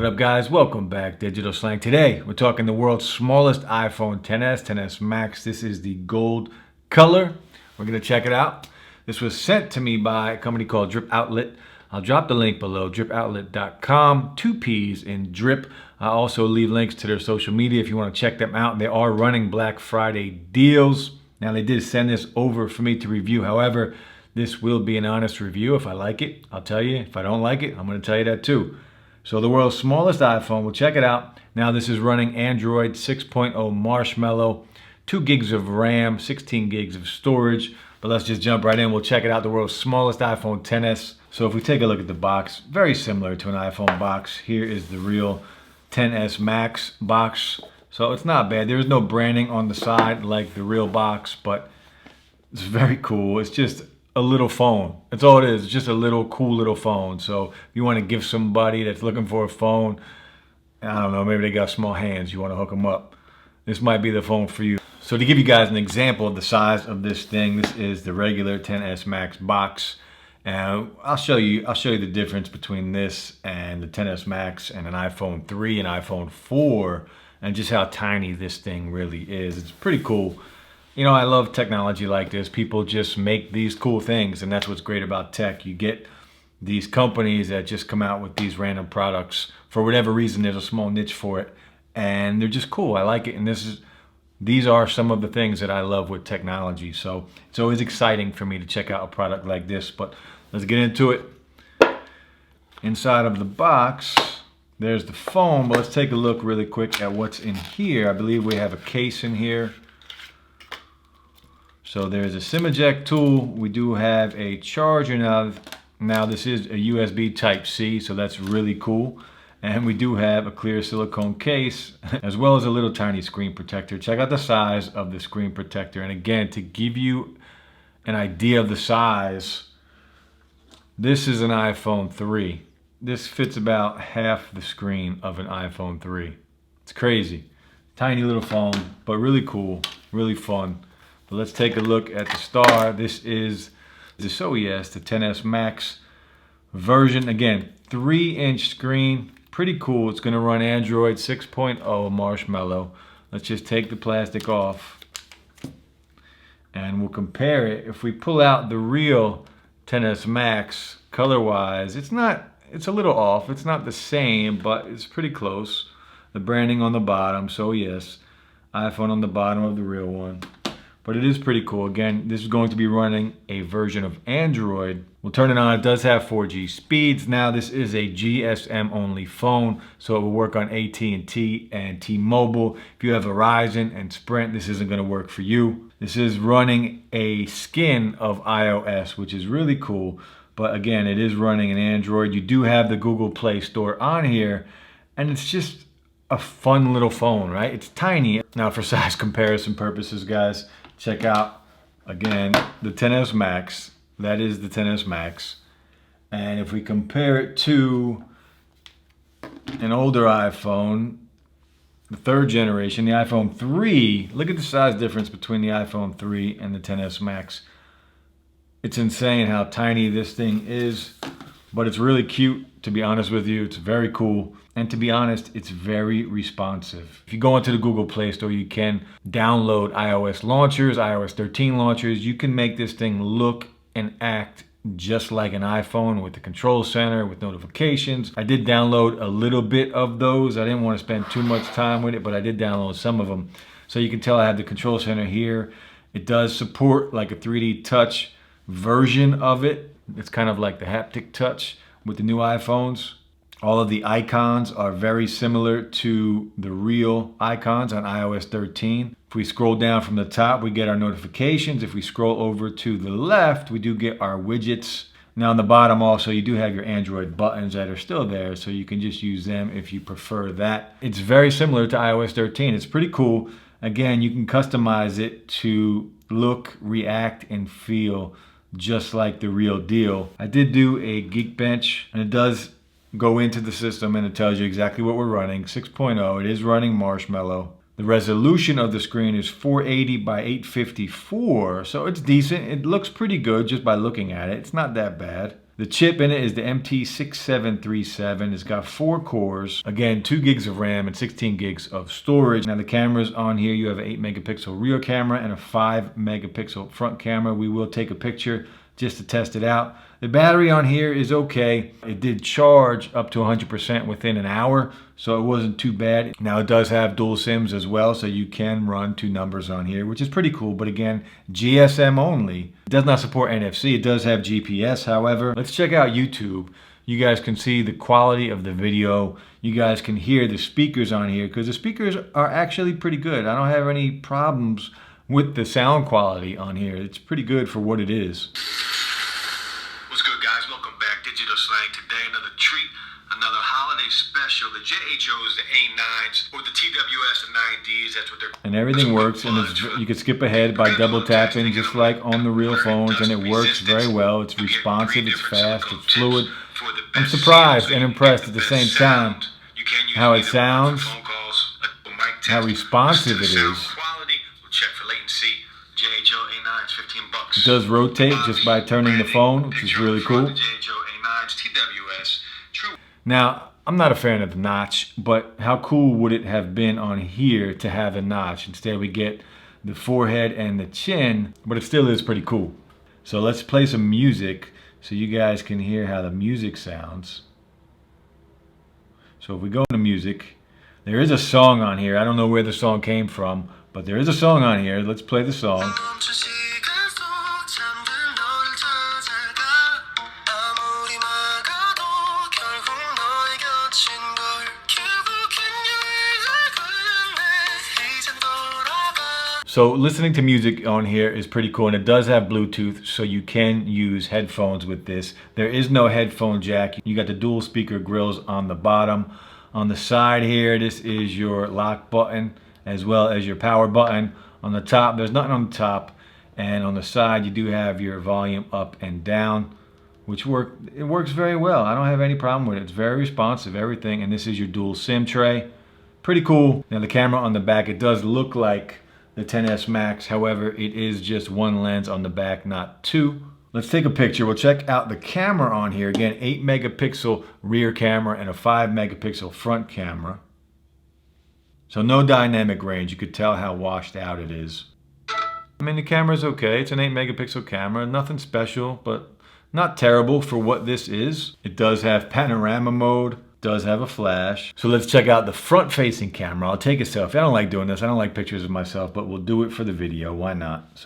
What up, guys? Welcome back, Digital Slang. Today, we're talking the world's smallest iPhone XS, XS Max. This is the gold color. We're going to check it out. This was sent to me by a company called Drip Outlet. I'll drop the link below, dripoutlet.com, 2 P's in Drip. I'll also leave links to their social media if you want to check them out. They are running Black Friday deals. Now, they did send this over for me to review. However, this will be an honest review. If I like it, I'll tell you. If I don't like it, I'm going to tell you that too. So the world's smallest iPhone, we'll check it out. Now this is running Android 6.0 Marshmallow, 2 gigs of RAM, 16 gigs of storage. But let's just jump right in. We'll check it out, the world's smallest iPhone XS. So if we take a look at the box, very similar to an iPhone box. Here is the real XS Max box. So it's not bad. There's no branding on the side like the real box, but it's very cool. It's just a little phone. That's all it is. It's just a little cool little phone. So if you want to give somebody that's looking for a phone, I don't know, maybe they got small hands, you want to hook them up, this might be the phone for you. So to give you guys an example of the size of this thing, this is the regular XS Max box. And I'll show you the difference between this and the XS Max and an iPhone 3 and iPhone 4 and just how tiny this thing really is. It's pretty cool. You know, I love technology like this. People just make these cool things, and that's what's great about tech. You get these companies that just come out with these random products. For whatever reason, there's a small niche for it, and they're just cool. I like it, and these are some of the things that I love with technology. So it's always exciting for me to check out a product like this, but let's get into it. Inside of the box, there's the phone, but let's take a look really quick at what's in here. I believe we have a case in here. So there's a SIM eject tool. We do have a charger now. Now this is a USB Type-C, so that's really cool. And we do have a clear silicone case, as well as a little tiny screen protector. Check out the size of the screen protector. And again, to give you an idea of the size, this is an iPhone 3. This fits about half the screen of an iPhone 3. It's crazy. Tiny little phone, but really cool, really fun. But let's take a look at the star. This is the the XS Max version. Again, 3-inch screen, pretty cool. It's gonna run Android 6.0 Marshmallow. Let's just take the plastic off and we'll compare it. If we pull out the real XS Max, color-wise, it's a little off. It's not the same, but it's pretty close. The branding on the bottom, so yes, iPhone on the bottom of the real one. But it is pretty cool. Again, this is going to be running a version of Android. We'll turn it on. It does have 4G speeds. Now, this is a GSM only phone, so it will work on AT&T and T-Mobile. If you have Verizon and Sprint, this isn't going to work for you. This is running a skin of iOS, which is really cool. But again, it is running an Android. You do have the Google Play Store on here, and it's just a fun little phone, right? It's tiny. Now, for size comparison purposes, guys, check out, again, the XS Max. That is the XS Max. And if we compare it to an older iPhone, the 3rd generation, the iPhone 3, look at the size difference between the iPhone 3 and the XS Max. It's insane how tiny this thing is, but it's really cute, to be honest with you. It's very cool. And to be honest, it's very responsive. If you go into the Google Play Store, you can download iOS launchers, iOS 13 launchers. You can make this thing look and act just like an iPhone with the control center, with notifications. I did download a little bit of those. I didn't want to spend too much time with it, but I did download some of them. So you can tell I have the control center here. It does support like a 3D touch version of it. It's kind of like the haptic touch with the new iPhones. All of the icons are very similar to the real icons on iOS 13. If we scroll down from the top, we get our notifications. If we scroll over to the left, we do get our widgets. Now on the bottom also, you do have your Android buttons that are still there, so you can just use them if you prefer that. It's very similar to iOS 13. It's pretty cool. Again, you can customize it to look, react, and feel just like the real deal. I did do a Geekbench, and it does go into the system and it tells you exactly what we're running. 6.0, it is running Marshmallow. The resolution of the screen is 480 by 854, so it's decent. It looks pretty good just by looking at it. It's not that bad. The chip in it is the MT6737. It's got 4 cores. Again, 2 gigs of RAM and 16 gigs of storage. Now the cameras on here, you have an 8 megapixel rear camera and a 5 megapixel front camera. We will take a picture just to test it out. The battery on here is okay. It did charge up to 100% within an hour, so it wasn't too bad. Now it does have dual SIMs as well, so you can run 2 numbers on here, which is pretty cool. But again, GSM only. It does not support NFC. It does have GPS, however. Let's check out YouTube. You guys can see the quality of the video. You guys can hear the speakers on here, because the speakers are actually pretty good. I don't have any problems with the sound quality on here. It's pretty good for what it is. What's good, guys? Welcome back. Digital Slang. Today, another treat, another holiday special. The JHOs, the A9s, or the TWS, the 9Ds. That's what they're. And everything works, and you can skip ahead by double tapping, just like on the real phones, and it works very well. It's responsive, it's fast, it's fluid. I'm surprised and impressed at the same time how it sounds, how responsive it is. Check for latency. JHO A9s, $15. It does rotate just by turning the phone, which is really cool. JHO A9s, TWS, true. Now, I'm not a fan of the notch, but how cool would it have been on here to have a notch? Instead, we get the forehead and the chin, but it still is pretty cool. So let's play some music so you guys can hear how the music sounds. So if we go to music, there is a song on here. I don't know where the song came from, but there is a song on here. Let's play the song. So listening to music on here is pretty cool, and it does have Bluetooth, so you can use headphones with this. There is no headphone jack. You got the dual speaker grills on the bottom. On the side here, this is your lock button as well as your power button. On the top, there's nothing on the top, and on the side you do have your volume up and down, which works very well. I don't have any problem with it. It's very responsive, everything, and this is your dual SIM tray. Pretty cool. Now the camera on the back, it does look like the XS Max, however, it is just 1 lens on the back, not 2. Let's take a picture. We'll check out the camera on here. Again, 8 megapixel rear camera and a 5 megapixel front camera. So no dynamic range. You could tell how washed out it is. I mean, the camera's okay. It's an 8 megapixel camera. Nothing special, but not terrible for what this is. It does have panorama mode. Does have a flash. So let's check out the front facing camera. I'll take a selfie. I don't like doing this. I don't like pictures of myself, but we'll do it for the video. Why not?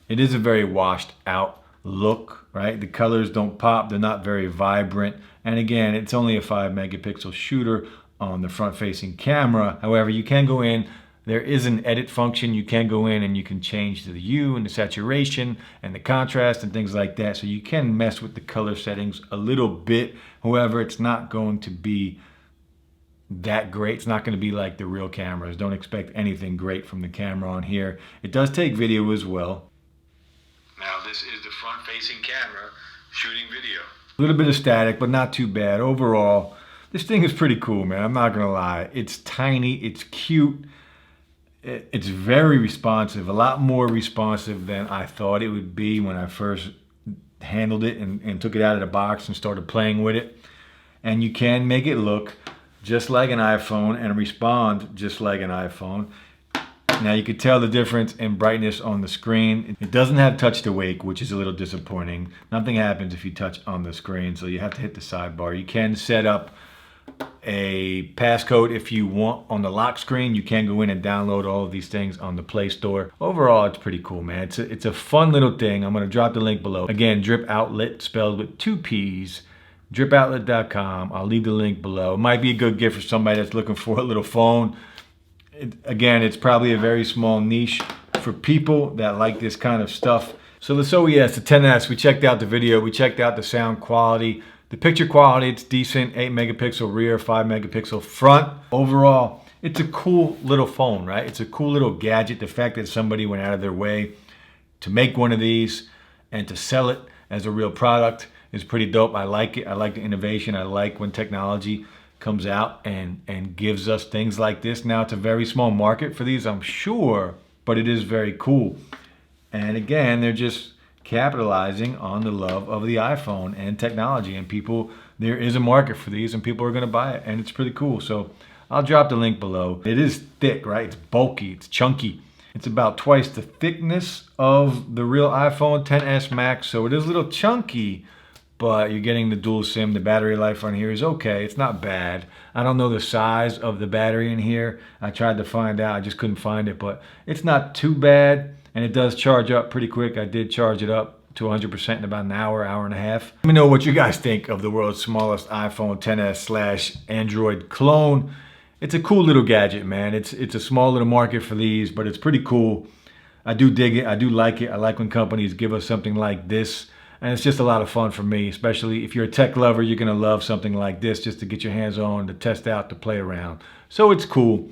It is a very washed out look, right? The colors don't pop. They're not very vibrant. And again, it's only a 5 megapixel shooter on the front facing camera. However, you can go in. There is an edit function. You can go in and you can change the hue and the saturation and the contrast and things like that. So you can mess with the color settings a little bit. However, it's not going to be that great. It's not going to be like the real cameras. Don't expect anything great from the camera on here. It does take video as well. Now this is the front facing camera shooting video. A little bit of static, but not too bad. Overall, this thing is pretty cool, man. I'm not going to lie. It's tiny. It's cute. It's very responsive, a lot more responsive than I thought it would be when I first handled it and took it out of the box and started playing with it. And you can make it look just like an iPhone and respond just like an iPhone. Now you can tell the difference in brightness on the screen. It doesn't have touch to wake, which is a little disappointing. Nothing happens if you touch on the screen, so you have to hit the sidebar. You can set up a passcode if you want on the lock screen. You can go in and download all of these things on the Play Store. Overall, it's pretty cool, man. It's a fun little thing. I'm going to drop the link below. Again, Drip Outlet, spelled with 2 P's, dripoutlet.com. I'll leave the link below. It might be a good gift for somebody that's looking for a little phone. Again, it's probably a very small niche for people that like this kind of stuff. So the OES, the XS, we checked out the video. We checked out the sound quality. The picture quality, it's decent, 8 megapixel rear, 5 megapixel front. Overall, it's a cool little phone, right? It's a cool little gadget. The fact that somebody went out of their way to make one of these and to sell it as a real product is pretty dope. I like it. I like the innovation. I like when technology comes out and gives us things like this. Now, it's a very small market for these, I'm sure, but it is very cool. And again, they're just capitalizing on the love of the iPhone and technology, and people, there is a market for these and people are going to buy it, and it's pretty cool. So I'll drop the link below. It is thick, right? It's bulky, it's chunky. It's about twice the thickness of the real iPhone XS Max, so it is a little chunky, but you're getting the dual SIM. The battery life on here is okay. It's not bad. I don't know the size of the battery in here. I tried to find out, I just couldn't find it, but it's not too bad, and it does charge up pretty quick. I did charge it up to 100% in about an hour, hour and a half. Let me know what you guys think of the world's smallest iPhone XS / Android clone. It's a cool little gadget, man. It's a small little market for these, but it's pretty cool. I do dig it. I do like it. I like when companies give us something like this. And it's just a lot of fun for me, especially if you're a tech lover, you're going to love something like this just to get your hands on, to test out, to play around. So it's cool.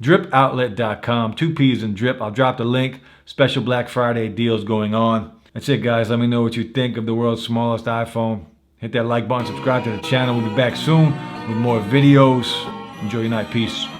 DripOutlet.com, 2 P's in Drip. I'll drop the link. Special Black Friday deals going on. That's it, guys. Let me know what you think of the world's smallest iPhone. Hit that like button, subscribe to the channel. We'll be back soon with more videos. Enjoy your night. Peace.